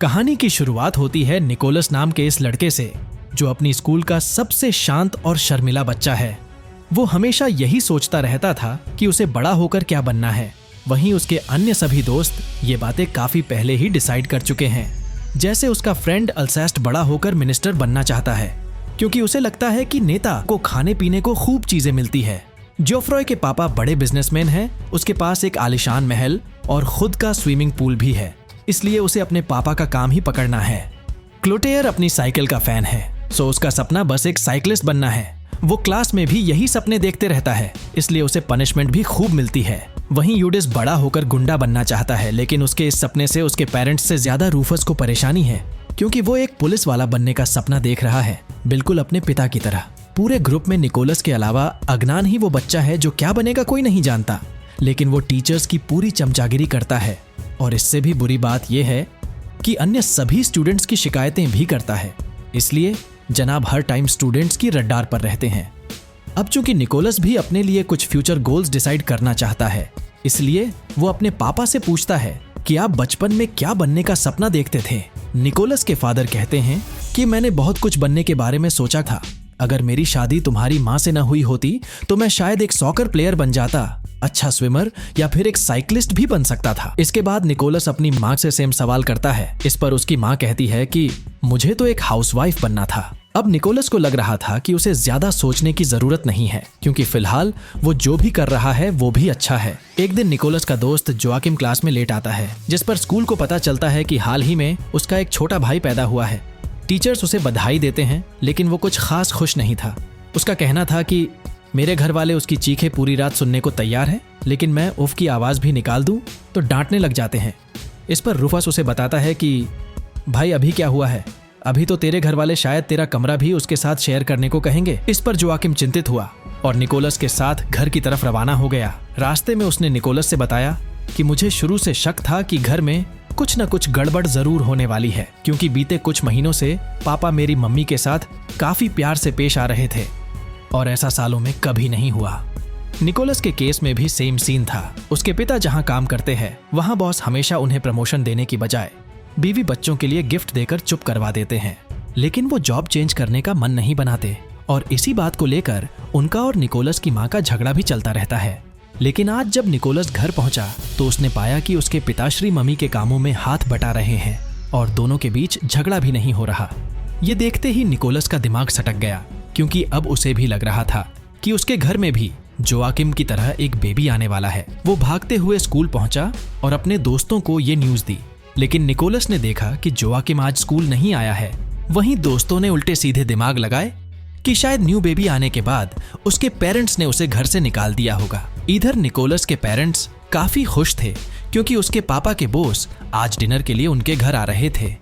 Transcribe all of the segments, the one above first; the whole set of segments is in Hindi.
कहानी की शुरुआत होती है निकोलस नाम के इस लड़के से, जो अपनी स्कूल का सबसे शांत और शर्मिला बच्चा है। वो हमेशा यही सोचता रहता था कि उसे बड़ा होकर क्या बनना है। वहीं उसके अन्य सभी दोस्त ये बातें काफी पहले ही डिसाइड कर चुके हैं। जैसे उसका फ्रेंड अल्सेस्ट बड़ा होकर मिनिस्टर बनना चाहता है, क्योंकि उसे लगता है कि नेता को खाने पीने को खूब चीजें मिलती है। जोफ्रॉय के पापा बड़े बिजनेसमैन हैं, उसके पास एक आलीशान महल और खुद का स्विमिंग पूल भी है, इसलिए उसे अपने पापा का काम ही पकड़ना है। क्लोटेयर अपनी साइकिल का फैन है, सो उसका सपना बस एक साइकिलिस्ट बनना है। वो क्लास में भी यही सपने देखते रहता है, इसलिए उसे पनिशमेंट भी खूब मिलती है। वहीं यूडिस बड़ा होकर गुंडा बनना चाहता है, लेकिन उसके इस सपने से उसके पेरेंट्स से ज्यादा रूफस को परेशानी है, क्योंकि वो एक पुलिस वाला बनने का सपना देख रहा है, बिल्कुल अपने पिता की तरह। पूरे ग्रुप में निकोलस के अलावा अगनान ही वो बच्चा है जो क्या बनेगा कोई नहीं जानता, लेकिन वो टीचर्स की पूरी चमचागिरी करता है। और इससे भी बुरी बात यह है कि अन्य सभी स्टूडेंट्स की शिकायतें भी करता है, इसलिए जनाब हर टाइम स्टूडेंट्स की रडार पर रहते हैं। अब चूंकि निकोलस भी अपने लिए कुछ फ्यूचर गोल्स डिसाइड करना चाहता है, इसलिए वो अपने पापा से पूछता है कि आप बचपन में क्या बनने का सपना देखते थे। निकोलस के फादर कहते हैं कि मैंने बहुत कुछ बनने के बारे में सोचा था। अगर मेरी शादी तुम्हारी माँ से न हुई होती तो मैं शायद एक सॉकर प्लेयर बन जाता, अच्छा स्विमर या फिर एक साइकिलिस्ट भी बन सकता था। इसके बाद निकोलस अपनी माँ से सेम सवाल करता है। इस पर उसकी माँ कहती है कि मुझे तो एक हाउसवाइफ बनना था। अब निकोलस को लग रहा था कि उसे ज्यादा सोचने की जरूरत नहीं है, क्योंकि फिलहाल वो जो भी कर रहा है वो भी अच्छा है। एक दिन निकोलस का दोस्त जोआकिम क्लास में लेट आता है, जिस पर स्कूल को पता चलता है कि हाल ही में उसका एक छोटा भाई पैदा हुआ है। टीचर्स उसे बधाई देते हैं, लेकिन वो कुछ खास खुश नहीं था। उसका कहना था कि मेरे घर वाले उसकी चीखें पूरी रात सुनने को तैयार है, लेकिन मैं उफ की आवाज भी निकाल दूं तो डांटने लग जाते हैं। इस पर रूफस उसे बताता है कि भाई अभी क्या हुआ है, अभी तो तेरे घर वाले शायद तेरा कमरा भी उसके साथ शेयर करने को कहेंगे। इस पर जोआकिम चिंतित हुआ और निकोलस के साथ घर की तरफ रवाना हो गया। रास्ते में उसने निकोलस से बताया कि मुझे शुरू से शक था कि घर में कुछ न कुछ गड़बड़ जरूर होने वाली है, क्योंकि बीते कुछ महीनों से पापा मेरी मम्मी के साथ काफी प्यार से पेश आ रहे थे और ऐसा सालों में कभी नहीं हुआ। निकोलस के केस में भी सेम सीन था। उसके पिता जहां काम करते हैं, वहां बॉस हमेशा उन्हें प्रमोशन देने की बजाय बीवी बच्चों के लिए गिफ्ट देकर चुप करवा देते हैं, लेकिन वो जॉब चेंज करने का मन नहीं बनाते और इसी बात को लेकर उनका और निकोलस की माँ का झगड़ा भी चलता रहता है। लेकिन आज जब निकोलस घर पहुंचा तो उसने पाया कि उसके पिताश्री मम्मी के कामों में हाथ बटा रहे हैं और दोनों के बीच झगड़ा भी नहीं हो रहा। ये देखते ही निकोलस का दिमाग सटक गया, क्योंकि अब उसे भी लग रहा था कि उसके घर में भी जोआकिम की तरह एक बेबी आने वाला है। वो भागते हुए स्कूल पहुंचा और अपने दोस्तों को ये न्यूज दी, लेकिन निकोलस ने देखा कि जोआकिम आज स्कूल नहीं आया है। वहीं दोस्तों ने उल्टे सीधे दिमाग लगाए कि शायद न्यू बेबी आने के बाद उसके पेरेंट्स ने उसे घर से निकाल दिया होगा। इधर निकोलस के पेरेंट्स काफी खुश थे, क्योंकि उसके पापा के बॉस आज डिनर के लिए उनके घर आ रहे थे।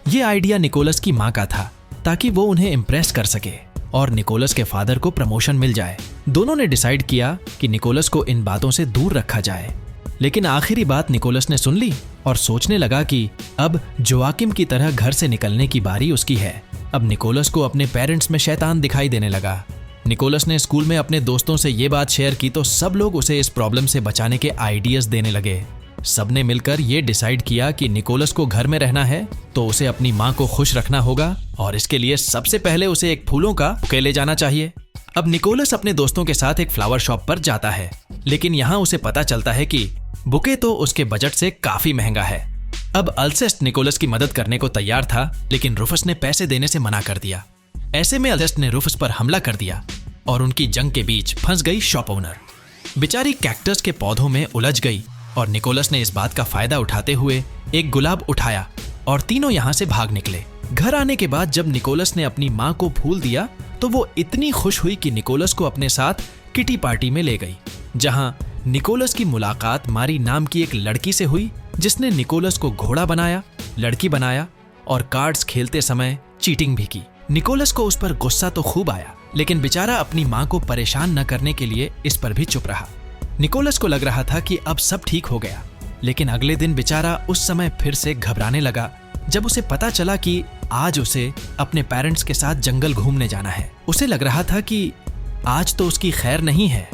ये आइडिया निकोलस की माँ का था, ताकि वो उन्हें इम्प्रेस कर सके और निकोलस के फादर को प्रमोशन मिल जाए। दोनों ने डिसाइड किया कि निकोलस को इन बातों से दूर रखा जाए, लेकिन आखिरी बात निकोलस ने सुन ली और सोचने लगा कि अब जोआकिम की तरह घर से निकलने की बारी उसकी है। अब निकोलस को अपने पेरेंट्स में शैतान दिखाई देने लगा। निकोलस ने स्कूल में अपने दोस्तों से ये बात शेयर की तो सब लोग उसे इस प्रॉब्लम से बचाने के आइडियाज देने लगे। सबने मिलकर ये डिसाइड किया कि निकोलस को घर में रहना है तो उसे अपनी माँ को खुश रखना होगा, और इसके लिए सबसे पहले उसे एक फूलों का बुके ले जाना चाहिए। अब निकोलस अपने दोस्तों के साथ एक फ्लावर शॉप पर जाता है, लेकिन यहाँ उसे पता चलता है कि बुके तो उसके बजट से काफी महंगा है। अब अल्सेस्ट निकोलस की मदद करने को तैयार था, लेकिन रूफस ने पैसे देने से मना कर दिया। ऐसे में अल्सेस्ट ने रूफस पर हमला कर दिया और उनकी जंग के बीच फंस गई शॉप ओनर। बेचारी कैक्टस के पौधों में उलझ गई और निकोलस ने इस बात का फायदा उठाते हुए एक गुलाब उठाया और तीनों यहाँ से भाग निकले। घर आने के बाद जब निकोलस ने अपनी माँ को फूल दिया तो वो इतनी खुश हुई कि निकोलस को अपने साथ किटी पार्टी में ले गई, जहाँ निकोलस की मुलाकात मारी नाम की एक लड़की से हुई, जिसने निकोलस को घोड़ा बनाया, लड़की बनाया और कार्ड्स खेलते समय चीटिंग भी की। निकोलस को उस पर गुस्सा तो खूब आया, लेकिन बेचारा अपनी माँ को परेशान न करने के लिए इस पर भी चुप रहा। निकोलस को लग रहा था कि अब सब ठीक हो गया, लेकिन अगले दिन बेचारा उस समय फिर से घबराने लगा जब उसे पता चला कि आज उसे अपने पेरेंट्स के साथ जंगल घूमने जाना है। उसे लग रहा था कि आज तो उसकी खैर नहीं है,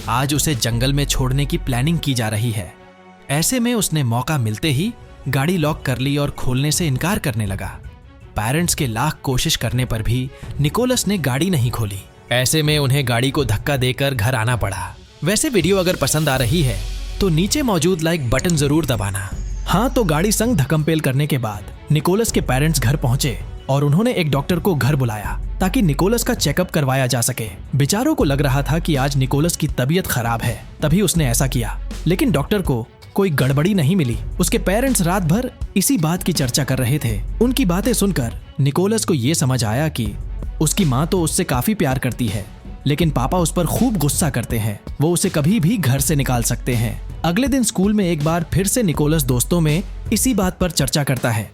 आज उसे जंगल में छोड़ने की प्लानिंग की जा रही है। ऐसे में उसने मौका मिलते ही गाड़ी लॉक कर ली और खोलने से इनकार करने लगा। पेरेंट्स के लाख कोशिश करने पर भी निकोलस ने गाड़ी नहीं खोली। ऐसे में उन्हें गाड़ी को धक्का देकर घर आना पड़ा। वैसे वीडियो अगर पसंद आ रही है तो नीचे मौजूद लाइक बटन जरूर दबाना। हाँ, तो गाड़ी संग धक्कमपेल करने के बाद निकोलस के पेरेंट्स घर पहुंचे और उन्होंने एक डॉक्टर को घर बुलाया ताकि निकोलस का चेकअप करवाया जा सके। बेचारों को लग रहा था कि आज निकोलस की तबीयत खराब है, तभी उसने ऐसा किया। लेकिन डॉक्टर को कोई गड़बड़ी नहीं मिली। उसके पेरेंट्स रात भर इसी बात की चर्चा कर रहे थे। उनकी बातें सुनकर निकोलस को ये समझ आया कि उसकी माँ तो उससे काफी प्यार करती है, लेकिन पापा उस पर खूब गुस्सा करते हैं। वो उसे कभी भी घर से निकाल सकते हैं। अगले दिन स्कूल में एक बार फिर से निकोलस दोस्तों में इसी बात पर चर्चा करता है।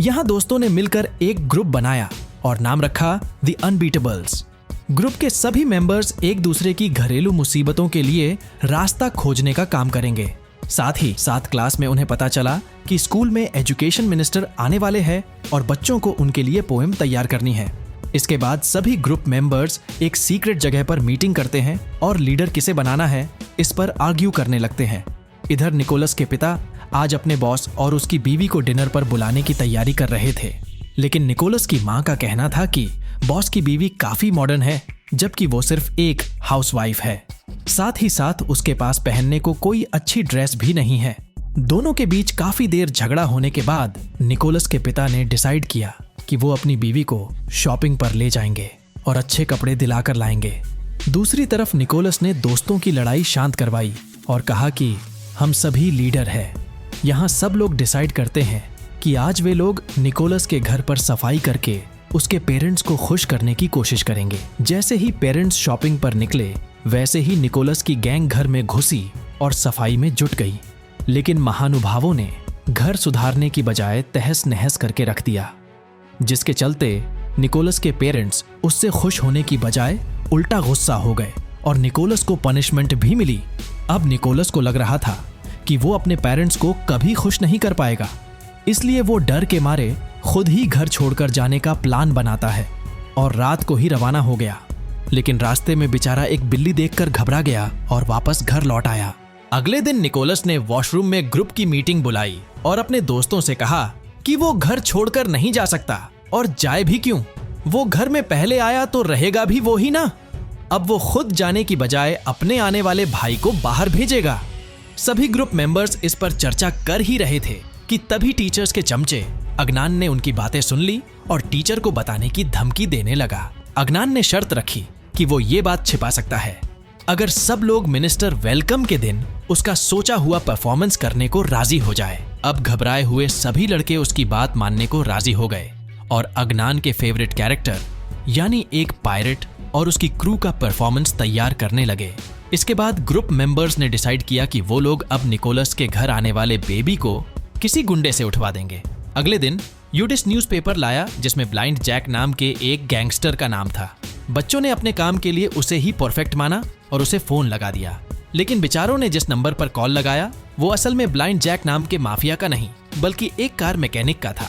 यहाँ दोस्तों ने मिलकर एक ग्रुप बनाया और नाम रखा द अनबीटेबल्स। ग्रुप के सभी मेंबर्स एक दूसरे की घरेलू मुसीबतों के लिए रास्ता खोजने का काम करेंगे। साथ ही साथ क्लास में उन्हें पता चला कि स्कूल में एजुकेशन मिनिस्टर आने वाले हैं और बच्चों को उनके लिए पोएम तैयार करनी है। इसके बाद सभी ग्रुप मेंबर्स एक सीक्रेट जगह पर मीटिंग करते हैं और लीडर किसे बनाना है इस पर आर्ग्यू करने लगते हैं। इधर निकोलस के पिता आज अपने बॉस और उसकी बीवी को डिनर पर बुलाने की तैयारी कर रहे थे, लेकिन निकोलस की माँ का कहना था कि बॉस की बीवी काफी मॉडर्न है, जबकि वो सिर्फ एक हाउसवाइफ है। साथ ही साथ उसके पास पहनने को कोई अच्छी ड्रेस भी नहीं है। दोनों के बीच काफी देर झगड़ा होने के बाद निकोलस के पिता ने डिसाइड किया कि वो अपनी बीवी को शॉपिंग पर ले जाएंगे और अच्छे कपड़े दिलाकर लाएंगे। दूसरी तरफ निकोलस ने दोस्तों की लड़ाई शांत करवाई और कहा कि हम सभी लीडर हैं। यहाँ सब लोग डिसाइड करते हैं कि आज वे लोग निकोलस के घर पर सफाई करके उसके पेरेंट्स को खुश करने की कोशिश करेंगे। जैसे ही पेरेंट्स शॉपिंग पर निकले, वैसे ही निकोलस की गैंग घर में घुसी और सफाई में जुट गई। लेकिन महानुभावों ने घर सुधारने की बजाय तहस नहस करके रख दिया, जिसके चलते निकोलस के पेरेंट्स उससे खुश होने की बजाय उल्टा गुस्सा हो गए और निकोलस को पनिशमेंट भी मिली। अब निकोलस को लग रहा था कि वो अपने पेरेंट्स को कभी खुश नहीं कर पाएगा, इसलिए वो डर के मारे खुद ही घर छोड़कर जाने का प्लान बनाता है और रात को ही रवाना हो गया। लेकिन रास्ते में बेचारा एक बिल्ली देखकर घबरा गया और वापस घर लौट आया। अगले दिन निकोलस ने वॉशरूम में ग्रुप की मीटिंग बुलाई और अपने दोस्तों से कहा कि वो घर छोड़कर नहीं जा सकता, और जाए भी क्यों, वो घर में पहले आया तो रहेगा भी वो ही ना। अब वो खुद जाने की बजाय अपने आने वाले भाई को बाहर भेजेगा। सभी ग्रुप मेंबर्स इस पर चर्चा कर ही रहे थे कि तभी टीचर्स के चमचे अगनान ने उनकी बातें सुन ली और टीचर को बताने की धमकी देने लगा। अगनान ने शर्त रखी कि वो ये बात छिपा सकता है अगर सब लोग मिनिस्टर वेलकम के दिन उसका सोचा हुआ परफॉर्मेंस करने को राजी हो जाए। अब घबराए हुए सभी लड़के उसकी बात मानने को राजी हो गए और अगनान के फेवरेट कैरेक्टर यानी एक पायरेट और उसकी क्रू का परफॉर्मेंस तैयार करने लगे। इसके बाद ग्रुप मेंबर्स ने डिसाइड किया कि वो लोग अब निकोलस के घर आने वाले बेबी को किसी गुंडे से उठवा देंगे। अगले दिन यूडिस न्यूज़पेपर लाया जिसमें ब्लाइंड जैक नाम के एक गैंगस्टर का नाम था। बच्चों ने अपने काम के लिए उसे ही परफेक्ट माना और उसे फोन लगा दिया, लेकिन बेचारों ने जिस नंबर पर कॉल लगाया वो असल में ब्लाइंड जैक नाम के माफिया का नहीं बल्कि एक कार मैकेनिक का था।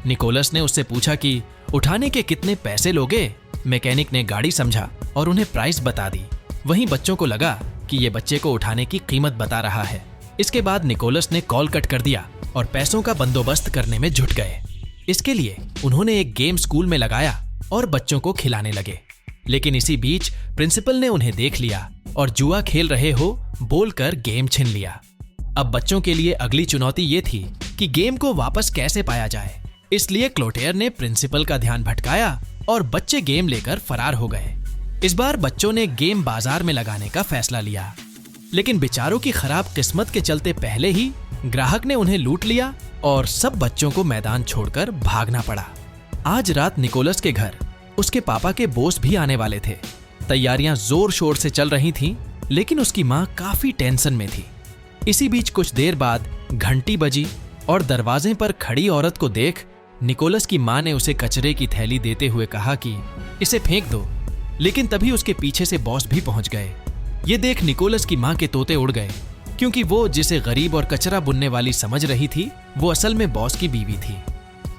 निकोलस ने उससे पूछा कि उठाने के कितने पैसे लोगे। मैकेनिक ने गाड़ी समझा और उन्हें प्राइस बता दी। वहीं बच्चों को लगा कि ये बच्चे को उठाने की कीमत बता रहा है। इसके बाद निकोलस ने कॉल कट कर दिया और पैसों का बंदोबस्त करने में जुट गए। इसके लिए उन्होंने एक गेम स्कूल में लगाया और बच्चों को खिलाने लगे। लेकिन इसी बीच प्रिंसिपल ने उन्हें देख लिया और जुआ खेल रहे हो बोलकर गेम छीन लिया। अब बच्चों के लिए अगली चुनौती ये थी कि गेम को वापस कैसे पाया जाए। इसलिए क्लोटेयर ने प्रिंसिपल का ध्यान भटकाया और बच्चे गेम लेकर फरार हो गए। इस बार बच्चों ने गेम बाजार में लगाने का फैसला लिया, लेकिन बेचारों की खराब किस्मत के चलते पहले ही ग्राहक ने उन्हें लूट लिया और सब बच्चों को मैदान छोड़कर भागना पड़ा। आज रात निकोलस के घर उसके पापा के बॉस भी आने वाले थे। तैयारियां जोर शोर से चल रही थीं, लेकिन उसकी माँ काफी टेंशन में थी। इसी बीच कुछ देर बाद घंटी बजी और दरवाजे पर खड़ी औरत को देख निकोलस की माँ ने उसे कचरे की थैली देते हुए कहा कि इसे फेंक दो, लेकिन तभी उसके पीछे से बॉस भी पहुंच गए। ये देख निकोलस की माँ के तोते उड़ गए, क्योंकि वो जिसे गरीब और कचरा बुनने वाली समझ रही थी वो असल में बॉस की बीवी थी।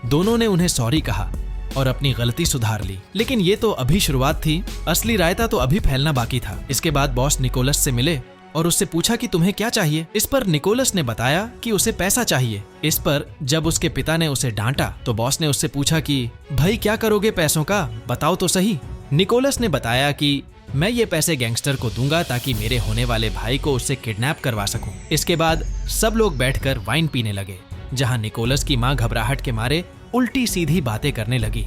दोनों ने उन्हें सॉरी कहा और अपनी गलती सुधार ली, लेकिन ये तो अभी शुरुआत थी, असली रायता तो अभी फैलना बाकी था। इसके बाद बॉस निकोलस से मिले और उससे पूछा कि तुम्हें क्या चाहिए। इस पर निकोलस ने बताया कि उसे पैसा चाहिए। इस पर जब उसके पिता ने उसे डांटा तो बॉस ने उससे पूछा कि भाई क्या करोगे पैसों का, बताओ तो सही। निकोलस ने बताया कि मैं ये पैसे गैंगस्टर को दूंगा ताकि मेरे होने वाले भाई को उससे किडनैप करवा सकूं। इसके बाद सब लोग बैठकर वाइन पीने लगे, जहां निकोलस की मां घबराहट के मारे उल्टी सीधी बातें करने लगी।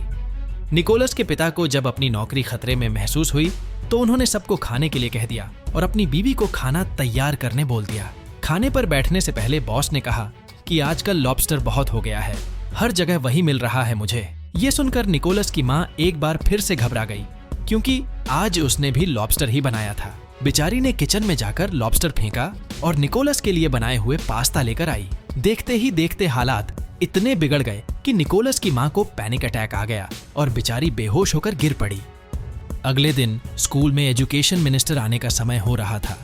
निकोलस के पिता को जब अपनी नौकरी खतरे में महसूस हुई तो उन्होंने सबको खाने के लिए कह दिया और अपनी बीवी को खाना तैयार करने बोल दिया। खाने पर बैठने से पहले बॉस ने कहा कि आजकल लॉबस्टर बहुत हो गया है, हर जगह वही मिल रहा है मुझे। ये सुनकर निकोलस की मां एक बार फिर से घबरा गई, क्योंकि आज उसने भी लॉबस्टर ही बनाया था। बेचारी ने किचन में जाकर लॉबस्टर फेंका और निकोलस के लिए बनाए हुए पास्ता लेकर आई। देखते ही देखते हालात इतने बिगड़ गए कि निकोलस की मां को पैनिक अटैक आ गया और बेचारी बेहोश होकर गिर पड़ी। अगले दिन स्कूल में एजुकेशन मिनिस्टर आने का समय हो रहा था,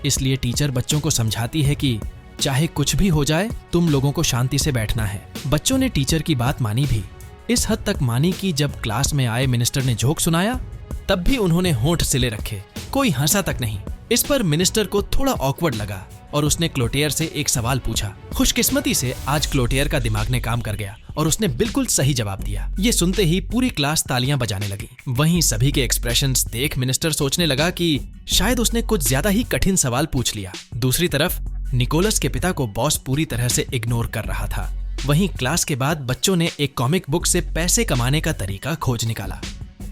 इसलिए टीचर बच्चों को समझाती है कि चाहे कुछ भी हो जाए तुम लोगों को शांति से बैठना है। बच्चों ने टीचर की बात मानी भी, इस हद तक मानी कि जब क्लास में आए मिनिस्टर ने जोक सुनाया तब भी उन्होंने होंठ सिले रखे, कोई हंसा तक नहीं। इस पर मिनिस्टर को थोड़ा ऑकवर्ड लगा और उसने क्लोटेयर से एक सवाल पूछा। खुशकिस्मती से आज क्लोटेयर का दिमाग ने काम कर गया और उसने बिल्कुल सही जवाब दिया। ये सुनते ही पूरी क्लास तालियां बजाने लगी। वहीं सभी के एक्सप्रेशंस देख मिनिस्टर सोचने लगा कि शायद उसने कुछ ज्यादा ही कठिन सवाल पूछ लिया। दूसरी तरफ निकोलस के पिता को बॉस पूरी तरह से इग्नोर कर रहा था। वहीं क्लास के बाद बच्चों ने एक कॉमिक बुक से पैसे कमाने का तरीका खोज निकाला।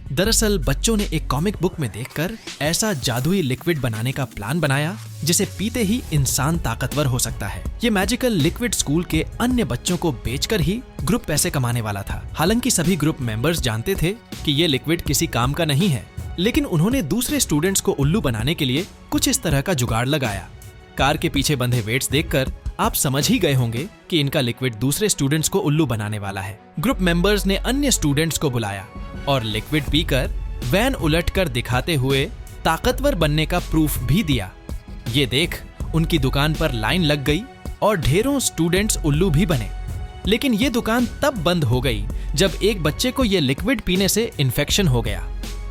दरअसल बच्चों ने एक कॉमिक बुक में देखकर ऐसा जादुई लिक्विड बनाने का प्लान बनाया जिसे पीते ही इंसान ताकतवर हो सकता है। ये मैजिकल लिक्विड स्कूल के अन्य बच्चों को बेचकर ही ग्रुप पैसे कमाने वाला था। हालांकि सभी ग्रुप मेंबर्स जानते थे कि ये लिक्विड किसी काम का नहीं है, लेकिन उन्होंने दूसरे स्टूडेंट्स को उल्लू बनाने के लिए कुछ इस तरह का जुगाड़ लगाया। कार के पीछे बंधे वेट्स देखकर आप समझ ही गए होंगे कि इनका लिक्विड दूसरे स्टूडेंट्स को उल्लू बनाने वाला है। ग्रुप मेंबर्स ने अन्य स्टूडेंट्स को बुलाया और लिक्विड पीकर वैन उलटकर दिखाते हुए ताकतवर बनने का प्रूफ भी दिया। ये देख उनकी दुकान पर लाइन लग गई और ढेरों स्टूडेंट्स उल्लू भी बने। लेकिन ये दुकान तब बंद हो गई जब एक बच्चे को ये लिक्विड पीने से इन्फेक्शन हो गया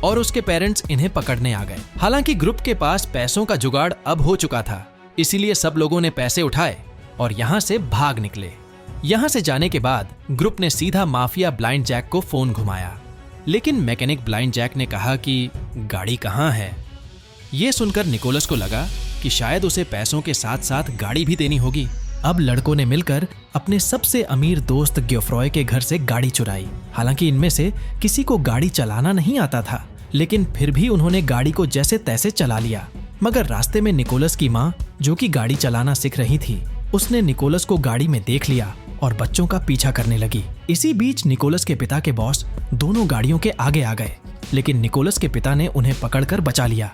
और उसके पेरेंट्स इन्हें पकड़ने आ गए। हालांकि ग्रुप के पास पैसों का जुगाड़ अब हो चुका था, इसीलिए सब लोगों ने पैसे उठाए और यहाँ से भाग निकले। यहाँ से जाने के बाद ग्रुप ने सीधा माफिया ब्लाइंड जैक को फोन घुमाया, लेकिन मैकेनिक ब्लाइंड जैक ने कहा कि गाड़ी कहाँ है। ये सुनकर निकोलस को लगा कि शायद उसे पैसों के साथ साथ गाड़ी भी देनी होगी। अब लड़कों ने मिलकर अपने सबसे अमीर दोस्त ग्योफ्रॉय के घर से गाड़ी चुराई। हालांकि इनमें से किसी को गाड़ी चलाना नहीं आता था, लेकिन फिर भी उन्होंने गाड़ी को जैसे तैसे चला लिया। मगर रास्ते में निकोलस की माँ, जो कि गाड़ी चलाना सीख रही थी, उसने निकोलस को गाड़ी में देख लिया और बच्चों का पीछा करने लगी। इसी बीच निकोलस के पिता के बॉस दोनों गाड़ियों के आगे आ गए, लेकिन निकोलस के पिता ने उन्हें पकड़कर बचा लिया।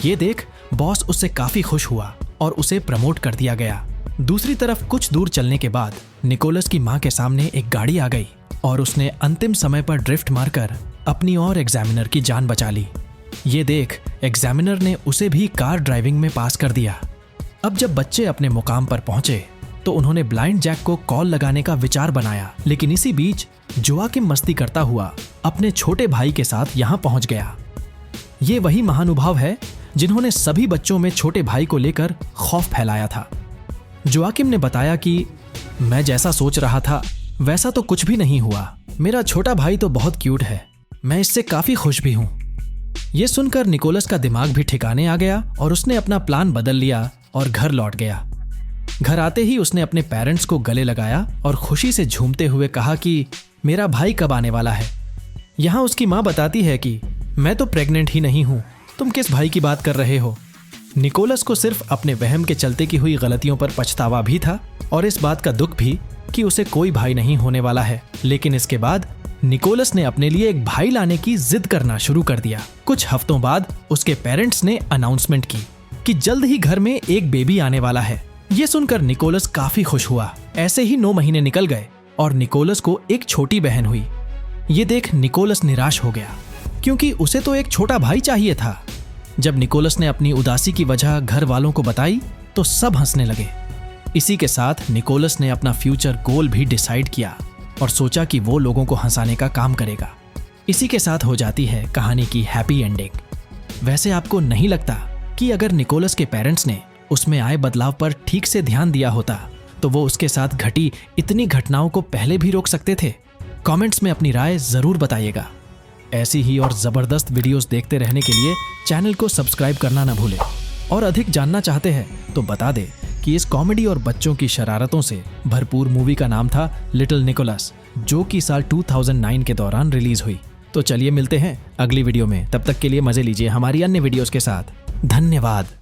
ये देख बॉस उससे काफी खुश हुआ और उसे प्रमोट कर दिया गया। दूसरी तरफ कुछ दूर चलने के बाद निकोलस की मां के सामने एक गाड़ी आ गई और उसने अंतिम समय पर ड्रिफ्ट मारकर अपनी और एग्जामिनर की जान बचा ली। ये देख एग्जामिनर ने उसे भी कार ड्राइविंग में पास कर दिया। अब जब बच्चे अपने मुकाम पर पहुंचे तो उन्होंने ब्लाइंड जैक को कॉल लगाने का विचार बनाया, लेकिन इसी बीच जोआकिम मस्ती करता हुआ अपने छोटे भाई के साथ यहाँ पहुंच गया। ये वही महानुभाव है जिन्होंने सभी बच्चों में छोटे भाई को लेकर खौफ फैलाया था। जोआकिम ने बताया कि मैं जैसा सोच रहा था वैसा तो कुछ भी नहीं हुआ। मेरा छोटा भाई तो बहुत क्यूट है, मैं इससे काफी खुश भी हूँ। ये सुनकर निकोलस का दिमाग भी ठिकाने आ गया और उसने अपना प्लान बदल लिया और घर लौट गया। घर आते ही उसने अपने पेरेंट्स को गले लगाया और खुशी से झूमते हुए कहा कि मेरा भाई कब आने वाला है। यहाँ उसकी माँ बताती है कि मैं तो प्रेग्नेंट ही नहीं हूँ, तुम किस भाई की बात कर रहे हो। निकोलस को सिर्फ अपने वहम के चलते की हुई गलतियों पर पछतावा भी था और इस बात का दुख भी कि उसे कोई भाई नहीं होने वाला है। लेकिन इसके बाद निकोलस ने अपने लिए एक भाई लाने की जिद करना शुरू कर दिया। कुछ हफ्तों बाद उसके पेरेंट्स ने अनाउंसमेंट की कि जल्द ही घर में एक बेबी आने वाला है। ये सुनकर निकोलस काफी खुश हुआ। ऐसे ही 9 महीने निकल गए और निकोलस को एक छोटी बहन हुई। ये देख निकोलस निराश हो गया, क्योंकि उसे तो एक छोटा भाई चाहिए था। जब निकोलस ने अपनी उदासी की वजह घर वालों को बताई तो सब हंसने लगे। इसी के साथ निकोलस ने अपना फ्यूचर गोल भी डिसाइड किया और सोचा कि वो लोगों को हंसाने का काम करेगा। इसी के साथ हो जाती है कहानी की हैप्पी एंडिंग। वैसे आपको नहीं लगता कि अगर निकोलस के पेरेंट्स ने उसमें आए बदलाव पर ठीक से ध्यान दिया होता तो वो उसके साथ घटी इतनी घटनाओं को पहले भी रोक सकते थे? कमेंट्स में अपनी राय जरूर बताइएगा। ऐसी ही और जबरदस्त वीडियोस देखते रहने के लिए चैनल को सब्सक्राइब करना ना भूलें। और अधिक जानना चाहते हैं तो बता दें कि इस कॉमेडी और बच्चों की शरारतों से भरपूर मूवी का नाम था लिटिल निकोलस, जो कि साल 2009 के दौरान रिलीज हुई। तो चलिए मिलते हैं अगली वीडियो में, तब तक के लिए मजे लीजिए हमारी अन्य वीडियोस के साथ। धन्यवाद।